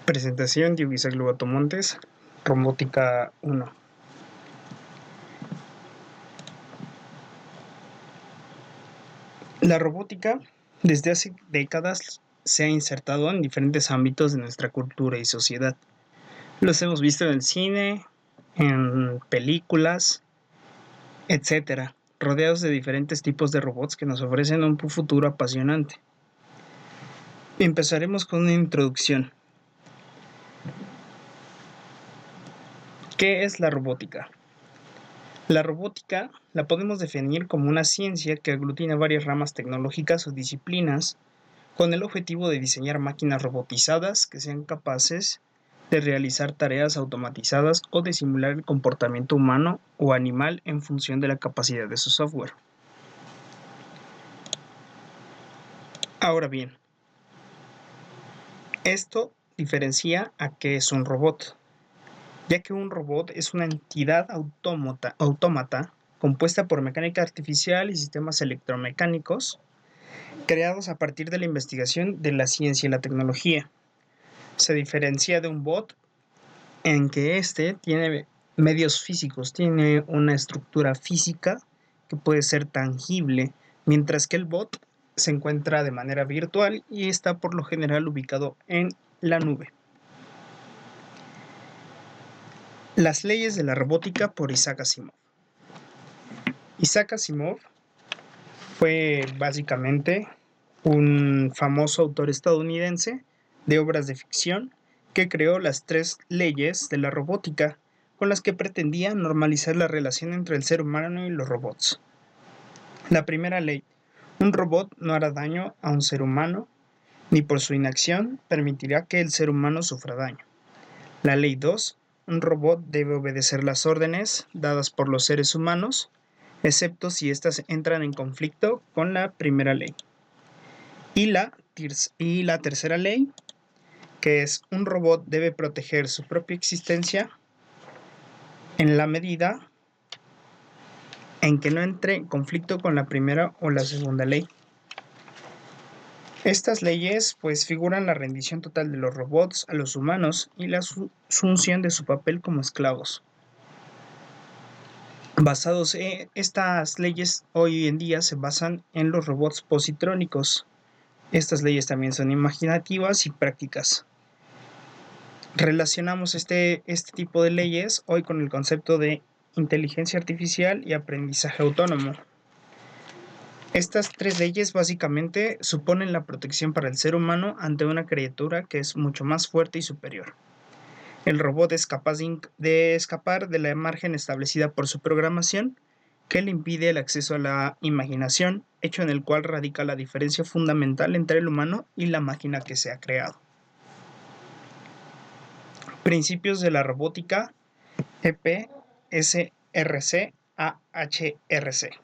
Presentación de Isaac Lobato Montes, Robótica 1. La robótica, desde hace décadas, se ha insertado en diferentes ámbitos de nuestra cultura y sociedad. Los hemos visto en el cine, en películas, etc., rodeados de diferentes tipos de robots que nos ofrecen un futuro apasionante. Empezaremos con una introducción. ¿Qué es la robótica? La robótica la podemos definir como una ciencia que aglutina varias ramas tecnológicas o disciplinas con el objetivo de diseñar máquinas robotizadas que sean capaces de realizar tareas automatizadas o de simular el comportamiento humano o animal en función de la capacidad de su software. Ahora bien, esto diferencia a qué es un robot, ya que un robot es una entidad autómata compuesta por mecánica artificial y sistemas electromecánicos creados a partir de la investigación de la ciencia y la tecnología. Se diferencia de un bot en que éste tiene medios físicos, tiene una estructura física que puede ser tangible, mientras que el bot se encuentra de manera virtual y está por lo general ubicado en la nube. Las leyes de la robótica por Isaac Asimov. Isaac Asimov fue básicamente un famoso autor estadounidense de obras de ficción que creó las 3 leyes de la robótica con las que pretendía normalizar la relación entre el ser humano y los robots. La primera ley: un robot no hará daño a un ser humano, ni por su inacción permitirá que el ser humano sufra daño. La ley 2: un robot debe obedecer las órdenes dadas por los seres humanos, excepto si éstas entran en conflicto con la primera ley. Y la tercera ley, que es: un robot debe proteger su propia existencia en la medida en que no entre en conflicto con la primera o la segunda ley. Estas leyes figuran la rendición total de los robots a los humanos y la asunción de su papel como esclavos. Basados en estas leyes, hoy en día se basan en los robots positrónicos. Estas leyes también son imaginativas y prácticas. Relacionamos este tipo de leyes hoy con el concepto de inteligencia artificial y aprendizaje autónomo. Estas 3 leyes básicamente suponen la protección para el ser humano ante una criatura que es mucho más fuerte y superior. El robot es capaz de escapar de la margen establecida por su programación, que le impide el acceso a la imaginación, hecho en el cual radica la diferencia fundamental entre el humano y la máquina que se ha creado. Principios de la robótica EPSRC-AHRC.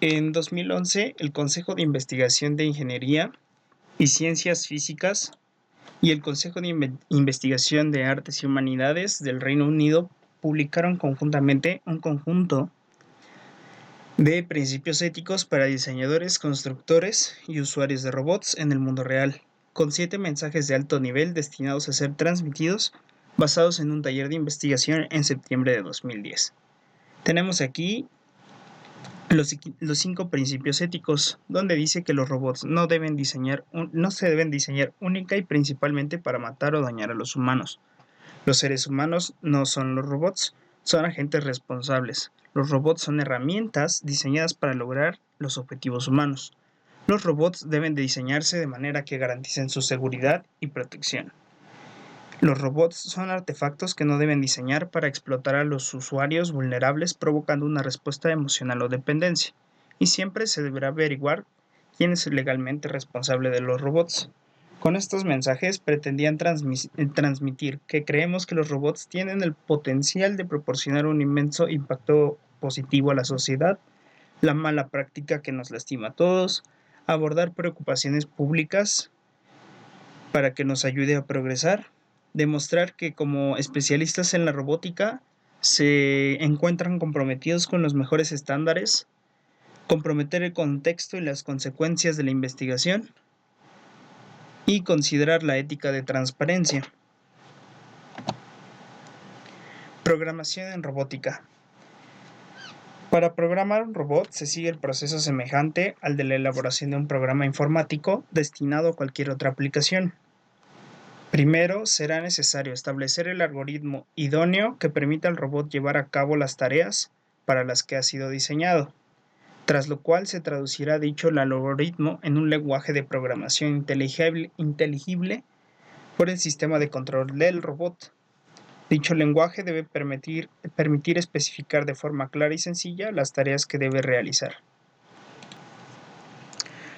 En 2011, el Consejo de Investigación de Ingeniería y Ciencias Físicas y el Consejo de Investigación de Artes y Humanidades del Reino Unido publicaron conjuntamente un conjunto de principios éticos para diseñadores, constructores y usuarios de robots en el mundo real, con 7 mensajes de alto nivel destinados a ser transmitidos basados en un taller de investigación en septiembre de 2010. Tenemos aquí los 5 principios éticos, donde dice que los robots no se deben diseñar única y principalmente para matar o dañar a los humanos. Los seres humanos no son los robots, son agentes responsables. Los robots son herramientas diseñadas para lograr los objetivos humanos. Los robots deben de diseñarse de manera que garanticen su seguridad y protección. Los robots son artefactos que no deben diseñar para explotar a los usuarios vulnerables provocando una respuesta emocional o dependencia. Y siempre se deberá averiguar quién es legalmente responsable de los robots. Con estos mensajes pretendían transmitir que creemos que los robots tienen el potencial de proporcionar un inmenso impacto positivo a la sociedad, la mala práctica que nos lastima a todos, abordar preocupaciones públicas para que nos ayude a progresar, demostrar que como especialistas en la robótica se encuentran comprometidos con los mejores estándares, comprometer el contexto y las consecuencias de la investigación, y considerar la ética de transparencia. Programación en robótica. Para programar un robot se sigue el proceso semejante al de la elaboración de un programa informático destinado a cualquier otra aplicación. Primero, será necesario establecer el algoritmo idóneo que permita al robot llevar a cabo las tareas para las que ha sido diseñado, tras lo cual se traducirá dicho algoritmo en un lenguaje de programación inteligible por el sistema de control del robot. Dicho lenguaje debe permitir especificar de forma clara y sencilla las tareas que debe realizar.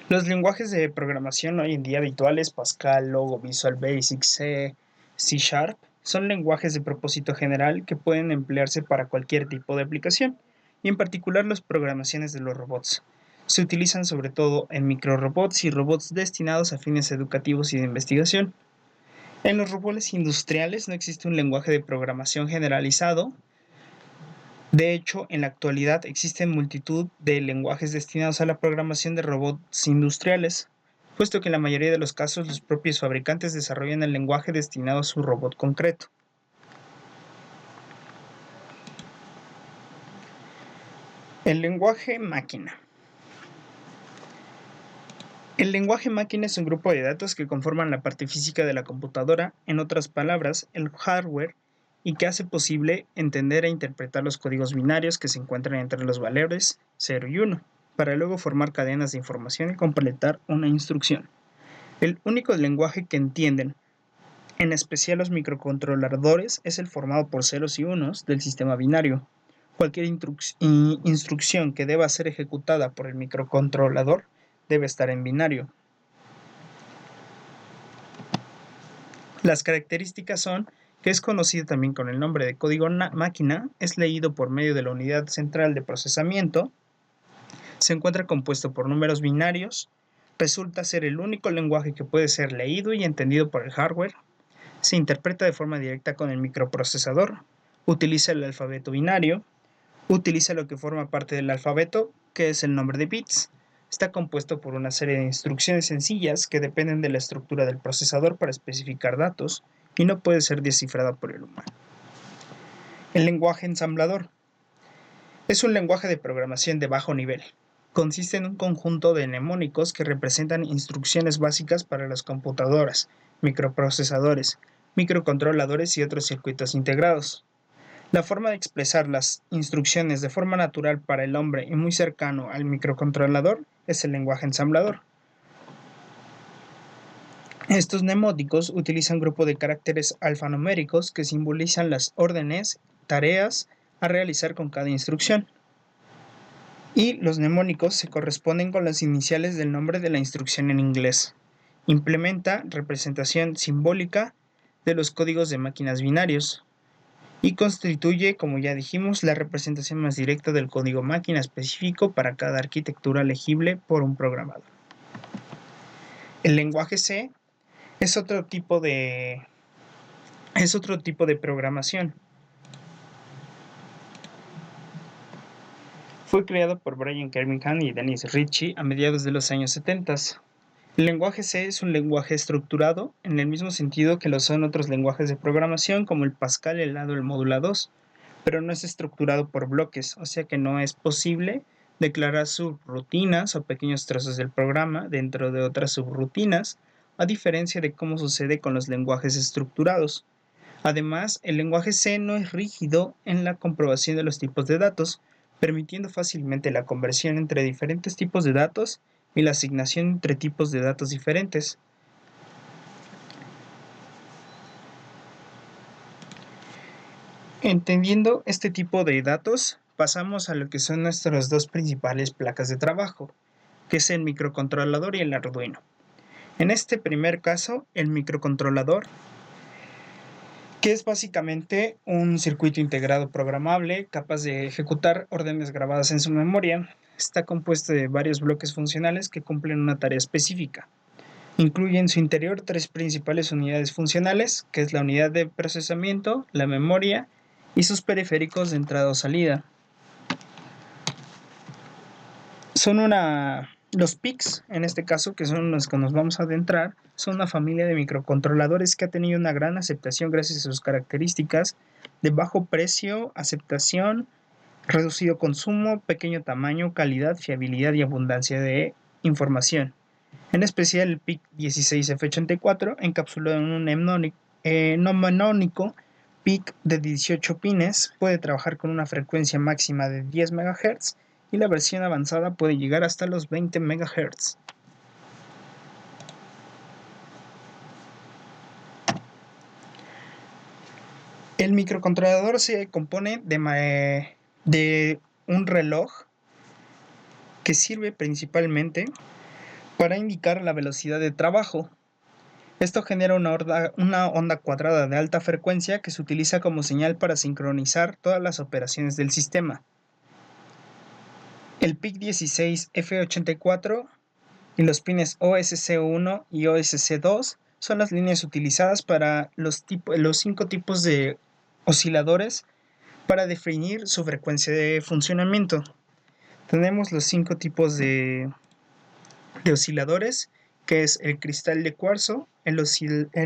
Los lenguajes de programación hoy en día habituales, Pascal, Logo, Visual Basic, C, C#, son lenguajes de propósito general que pueden emplearse para cualquier tipo de aplicación, y en particular las programaciones de los robots. Se utilizan sobre todo en microrobots y robots destinados a fines educativos y de investigación. En los robots industriales no existe un lenguaje de programación generalizado. De hecho, en la actualidad existen multitud de lenguajes destinados a la programación de robots industriales, puesto que en la mayoría de los casos los propios fabricantes desarrollan el lenguaje destinado a su robot concreto. El lenguaje máquina. El lenguaje máquina es un grupo de datos que conforman la parte física de la computadora, en otras palabras, el hardware, y que hace posible entender e interpretar los códigos binarios que se encuentran entre los valores 0 y 1, para luego formar cadenas de información y completar una instrucción. El único lenguaje que entienden, en especial los microcontroladores, es el formado por ceros y unos del sistema binario. Cualquier instrucción que deba ser ejecutada por el microcontrolador debe estar en binario. Las características son que es conocido también con el nombre de código máquina, es leído por medio de la unidad central de procesamiento, se encuentra compuesto por números binarios, resulta ser el único lenguaje que puede ser leído y entendido por el hardware, se interpreta de forma directa con el microprocesador, utiliza el alfabeto binario, utiliza lo que forma parte del alfabeto, que es el nombre de bits. Está compuesto por una serie de instrucciones sencillas que dependen de la estructura del procesador para especificar datos y no puede ser descifrada por el humano. El lenguaje ensamblador es un lenguaje de programación de bajo nivel. Consiste en un conjunto de mnemónicos que representan instrucciones básicas para las computadoras, microprocesadores, microcontroladores y otros circuitos integrados. La forma de expresar las instrucciones de forma natural para el hombre y muy cercano al microcontrolador es el lenguaje ensamblador. Estos mnemónicos utilizan un grupo de caracteres alfanuméricos que simbolizan las órdenes, tareas a realizar con cada instrucción. Y los mnemónicos se corresponden con las iniciales del nombre de la instrucción en inglés. Implementa representación simbólica de los códigos de máquinas binarios y constituye, como ya dijimos, la representación más directa del código máquina específico para cada arquitectura legible por un programador. El lenguaje C es otro tipo de programación. Fue creado por Brian Kernighan y Dennis Ritchie a mediados de los años 70. El lenguaje C es un lenguaje estructurado en el mismo sentido que lo son otros lenguajes de programación como el Pascal, el Lado, el Módula 2, pero no es estructurado por bloques, o sea que no es posible declarar subrutinas o pequeños trozos del programa dentro de otras subrutinas, a diferencia de cómo sucede con los lenguajes estructurados. Además, el lenguaje C no es rígido en la comprobación de los tipos de datos, permitiendo fácilmente la conversión entre diferentes tipos de datos y la asignación entre tipos de datos diferentes. Entendiendo este tipo de datos, pasamos a lo que son nuestras dos principales placas de trabajo, que es el microcontrolador y el Arduino. En este primer caso, el microcontrolador, que es básicamente un circuito integrado programable capaz de ejecutar órdenes grabadas en su memoria, está compuesto de varios bloques funcionales que cumplen una tarea específica. Incluye en su interior tres principales unidades funcionales, que es la unidad de procesamiento, la memoria y sus periféricos de entrada o salida. Los PICs, en este caso, que son los que nos vamos a adentrar, son una familia de microcontroladores que ha tenido una gran aceptación gracias a sus características de bajo precio, aceptación, reducido consumo, pequeño tamaño, calidad, fiabilidad y abundancia de información. En especial el PIC 16F84, encapsulado en un mnemónico PIC de 18 pines, puede trabajar con una frecuencia máxima de 10 MHz y la versión avanzada puede llegar hasta los 20 MHz. El microcontrolador se compone de un reloj que sirve principalmente para indicar la velocidad de trabajo. Esto genera una onda cuadrada de alta frecuencia que se utiliza como señal para sincronizar todas las operaciones del sistema. El PIC 16F84 y los pines OSC1 y OSC2 son las líneas utilizadas para los 5 tipos de osciladores para definir su frecuencia de funcionamiento. Tenemos los 5 tipos de osciladores, que es el cristal de cuarzo, el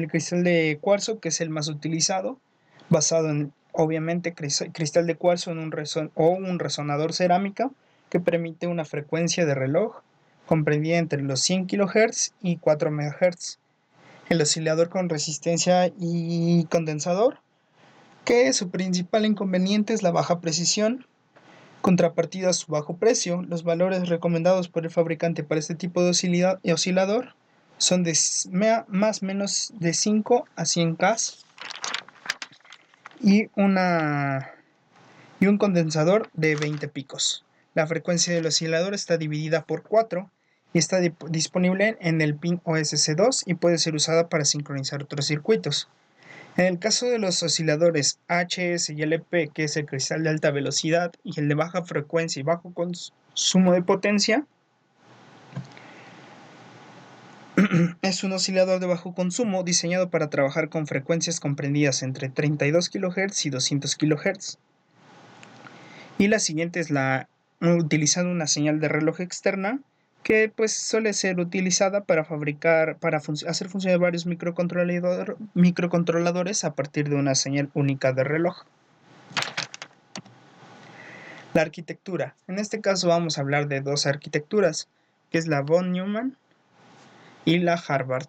cristal de cuarzo, que es el más utilizado, basado en, obviamente, cristal de cuarzo en un resonador cerámica que permite una frecuencia de reloj comprendida entre los 100 kHz y 4 MHz. El oscilador con resistencia y condensador, que su principal inconveniente es la baja precisión, contrapartida a su bajo precio. Los valores recomendados por el fabricante para este tipo de oscilador son de más o menos de 5 a 100 K y un condensador de 20 picos. La frecuencia del oscilador está dividida por 4 y está disponible en el pin OSC2 y puede ser usada para sincronizar otros circuitos. En el caso de los osciladores HS y LP, que es el cristal de alta velocidad, y el de baja frecuencia y bajo consumo de potencia, es un oscilador de bajo consumo diseñado para trabajar con frecuencias comprendidas entre 32 kHz y 200 kHz. Y la siguiente es utilizando una señal de reloj externa, que pues suele ser utilizada para hacer funcionar varios microcontroladores a partir de una señal única de reloj. La arquitectura. En este caso vamos a hablar de dos arquitecturas, que es la von Neumann y la Harvard.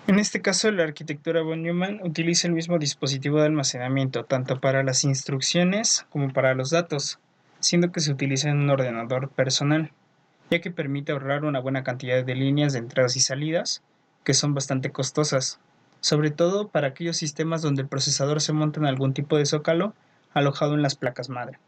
En este caso, la arquitectura von Neumann utiliza el mismo dispositivo de almacenamiento, tanto para las instrucciones como para los datos, siendo que se utiliza en un ordenador personal, ya que permite ahorrar una buena cantidad de líneas de entradas y salidas, que son bastante costosas, sobre todo para aquellos sistemas donde el procesador se monta en algún tipo de zócalo alojado en las placas madre.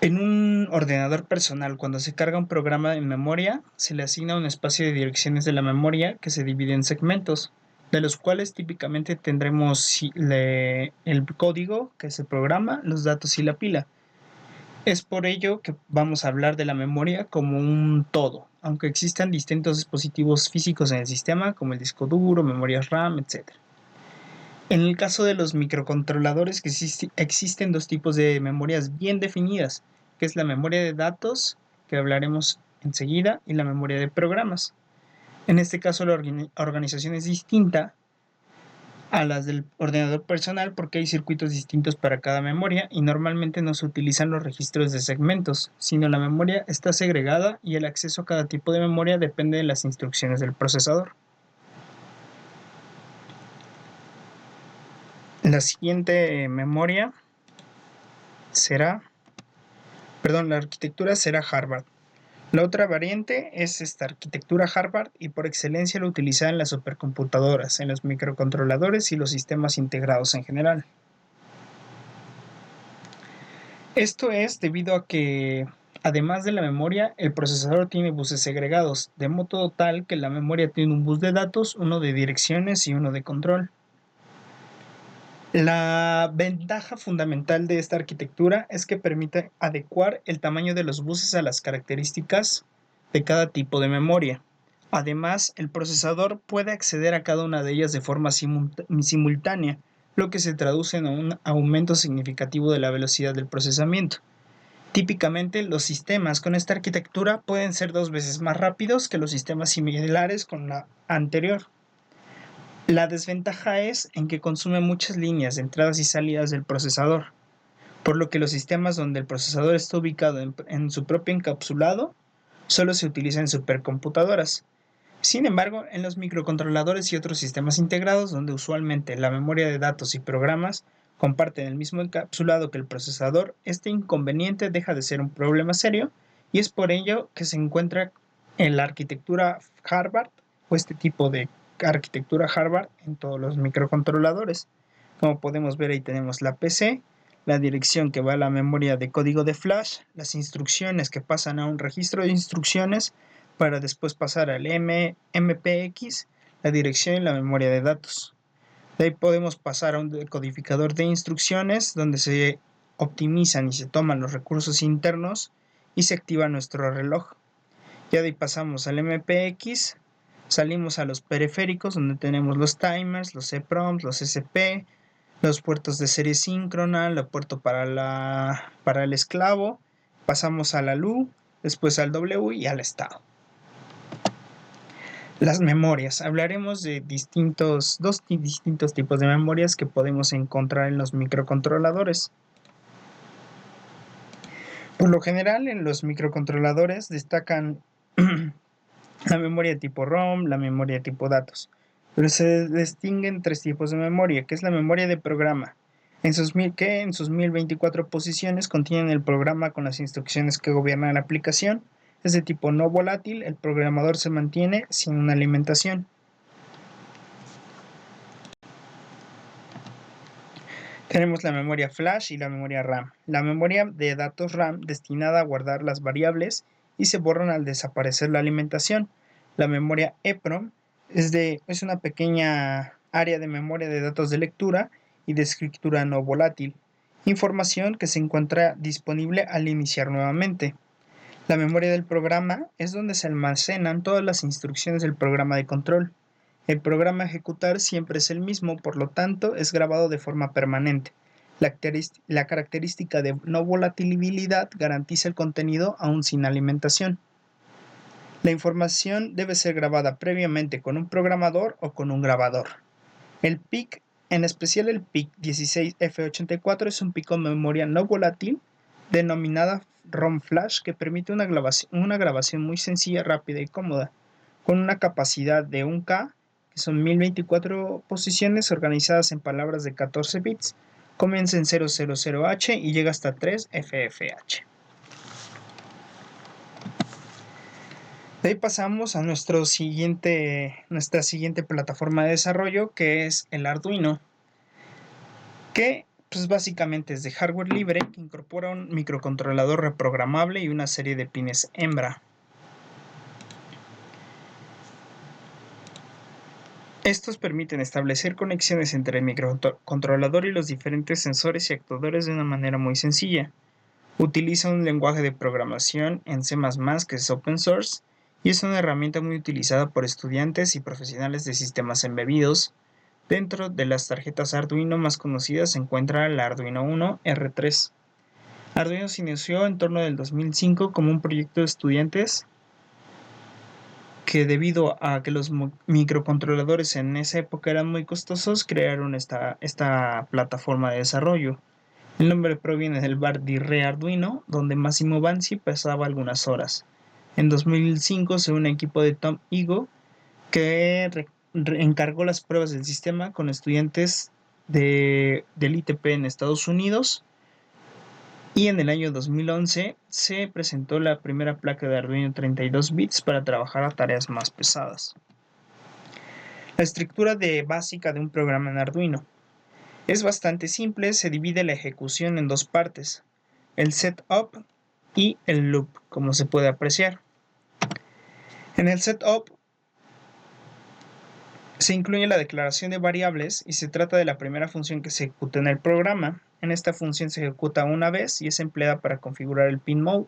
En un ordenador personal, cuando se carga un programa en memoria, se le asigna un espacio de direcciones de la memoria que se divide en segmentos, de los cuales típicamente tendremos el código, que es el programa, los datos y la pila. Es por ello que vamos a hablar de la memoria como un todo, aunque existan distintos dispositivos físicos en el sistema, como el disco duro, memorias RAM, etc. En el caso de los microcontroladores, que existen dos tipos de memorias bien definidas, que es la memoria de datos, que hablaremos enseguida, y la memoria de programas. En este caso, la organización es distinta a las del ordenador personal porque hay circuitos distintos para cada memoria y normalmente no se utilizan los registros de segmentos, sino la memoria está segregada y el acceso a cada tipo de memoria depende de las instrucciones del procesador. La siguiente la arquitectura será Harvard. La otra variante es esta arquitectura Harvard y por excelencia lo utilizada en las supercomputadoras, en los microcontroladores y los sistemas integrados en general. Esto es debido a que, además de la memoria, el procesador tiene buses segregados, de modo tal que la memoria tiene un bus de datos, uno de direcciones y uno de control. La ventaja fundamental de esta arquitectura es que permite adecuar el tamaño de los buses a las características de cada tipo de memoria. Además, el procesador puede acceder a cada una de ellas de forma simultánea, lo que se traduce en un aumento significativo de la velocidad del procesamiento. Típicamente, los sistemas con esta arquitectura pueden ser 2 veces más rápidos que los sistemas similares con la anterior. La desventaja es en que consume muchas líneas de entradas y salidas del procesador, por lo que los sistemas donde el procesador está ubicado en su propio encapsulado solo se utilizan en supercomputadoras. Sin embargo, en los microcontroladores y otros sistemas integrados, donde usualmente la memoria de datos y programas comparten el mismo encapsulado que el procesador, este inconveniente deja de ser un problema serio y es por ello que se encuentra en la arquitectura Harvard o este tipo de arquitectura Harvard en todos los microcontroladores. Como podemos ver, ahí tenemos la PC, la dirección que va a la memoria de código de flash, las instrucciones que pasan a un registro de instrucciones para después pasar al MPX, la dirección y la memoria de datos. De ahí podemos pasar a un decodificador de instrucciones donde se optimizan y se toman los recursos internos y se activa nuestro reloj. Ya de ahí pasamos al MPX, salimos a los periféricos donde tenemos los timers, los EPROMs, los SP, los puertos de serie síncrona, el puerto para el esclavo, pasamos a la LU, después al W y al estado. Las memorias. Hablaremos de dos distintos tipos de memorias que podemos encontrar en los microcontroladores. Por lo general, en los microcontroladores destacan la memoria de tipo ROM, la memoria de tipo datos. Pero se distinguen 3 tipos de memoria, que es la memoria de programa, que en sus 1024 posiciones contienen el programa con las instrucciones que gobiernan la aplicación. Es de tipo no volátil, el programador se mantiene sin una alimentación. Tenemos la memoria flash y la memoria RAM. La memoria de datos RAM destinada a guardar las variables y se borran al desaparecer la alimentación. La memoria EPROM es una pequeña área de memoria de datos de lectura y de escritura no volátil. Información que se encuentra disponible al iniciar nuevamente. La memoria del programa es donde se almacenan todas las instrucciones del programa de control. El programa a ejecutar siempre es el mismo, por lo tanto es grabado de forma permanente. La característica de no volatilidad garantiza el contenido aún sin alimentación. La información debe ser grabada previamente con un programador o con un grabador. El PIC, en especial el PIC 16F84, es un pico de memoria no volátil denominada ROM Flash que permite una grabación muy sencilla, rápida y cómoda, con una capacidad de 1K, que son 1024 posiciones organizadas en palabras de 14 bits, comienza en 000H y llega hasta 3FFH. De ahí pasamos a nuestra siguiente plataforma de desarrollo, que es el Arduino, que pues básicamente es de hardware libre, que incorpora un microcontrolador reprogramable y una serie de pines hembra. Estos permiten establecer conexiones entre el microcontrolador y los diferentes sensores y actuadores de una manera muy sencilla. Utiliza un lenguaje de programación en C++ que es open source y es una herramienta muy utilizada por estudiantes y profesionales de sistemas embebidos. Dentro de las tarjetas Arduino más conocidas se encuentra la Arduino Uno R3. Arduino se inició en torno del 2005 como un proyecto de estudiantes que, debido a que los microcontroladores en esa época eran muy costosos, crearon esta plataforma de desarrollo. El nombre proviene del bar di Re Arduino, donde Massimo Banzi pasaba algunas horas. En 2005 se une un equipo de Tom Igo que encargó las pruebas del sistema con estudiantes del ITP en Estados Unidos, y en el año 2011 se presentó la primera placa de Arduino 32 bits para trabajar a tareas más pesadas. La estructura básica de un programa en Arduino es bastante simple. Se divide la ejecución en 2 partes, el setup y el loop, como se puede apreciar. En el setup se incluye la declaración de variables y se trata de la primera función que se ejecuta en el programa. En esta función se ejecuta una vez y es empleada para configurar el pin mode,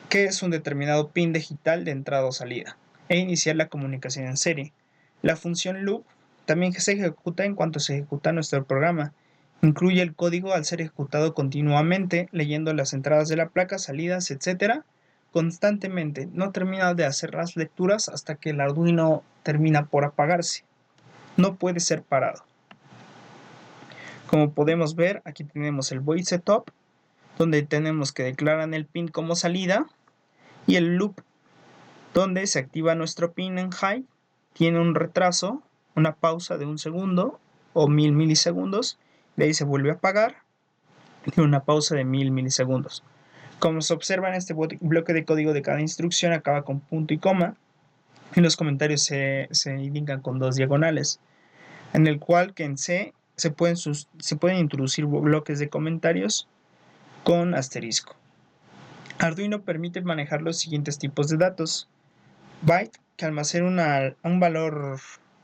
que es un determinado pin digital de entrada o salida, e iniciar la comunicación en serie. La función loop también se ejecuta en cuanto se ejecuta nuestro programa. Incluye el código al ser ejecutado continuamente, leyendo las entradas de la placa, salidas, etc. constantemente. No termina de hacer las lecturas hasta que el Arduino termina por apagarse. No puede ser parado. Como podemos ver, aquí tenemos el void setup, donde tenemos que declaran el pin como salida, y el loop, donde se activa nuestro pin en high, tiene un retraso, una pausa de 1 segundo o 1000 milisegundos, de ahí se vuelve a apagar, y una pausa de 1000 milisegundos. Como se observa en este bloque de código de cada instrucción acaba con punto y coma, y los comentarios se indican con 2 diagonales, en el cual que en C se pueden introducir bloques de comentarios con asterisco. Arduino permite manejar los siguientes tipos de datos: byte, que almacena un valor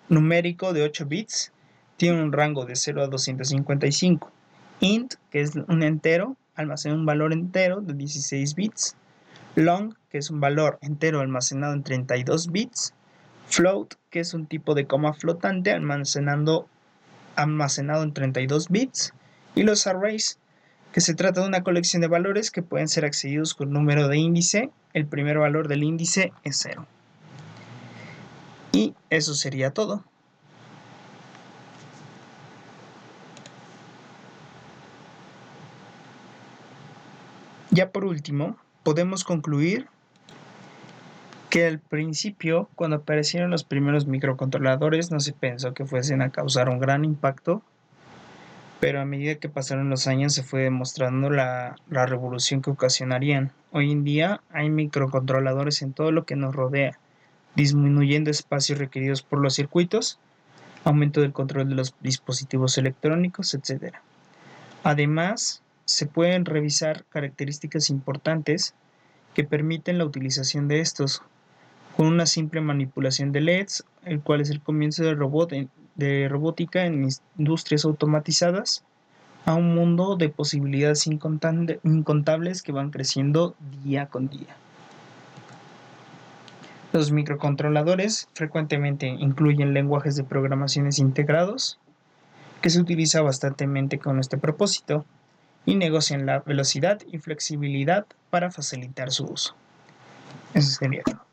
numérico de 8 bits, tiene un rango de 0 a 255. Int, que es un entero, almacena un valor entero de 16 bits. Long, que es un valor entero almacenado en 32 bits. Float, que es un tipo de coma flotante almacenado en 32 bits. Y los arrays, que se trata de una colección de valores que pueden ser accedidos con número de índice. El primer valor del índice es 0. Y eso sería todo. Ya por último, podemos concluir que al principio, cuando aparecieron los primeros microcontroladores, no se pensó que fuesen a causar un gran impacto, pero a medida que pasaron los años se fue demostrando la revolución que ocasionarían. Hoy en día hay microcontroladores en todo lo que nos rodea, disminuyendo espacios requeridos por los circuitos, aumento del control de los dispositivos electrónicos, etc. Además, se pueden revisar características importantes que permiten la utilización de estos, con una simple manipulación de LEDs, el cual es el comienzo de robótica en industrias automatizadas, a un mundo de posibilidades incontables que van creciendo día con día. Los microcontroladores frecuentemente incluyen lenguajes de programaciones integrados, que se utiliza bastante con este propósito, y negocian la velocidad y flexibilidad para facilitar su uso. Eso sería todo.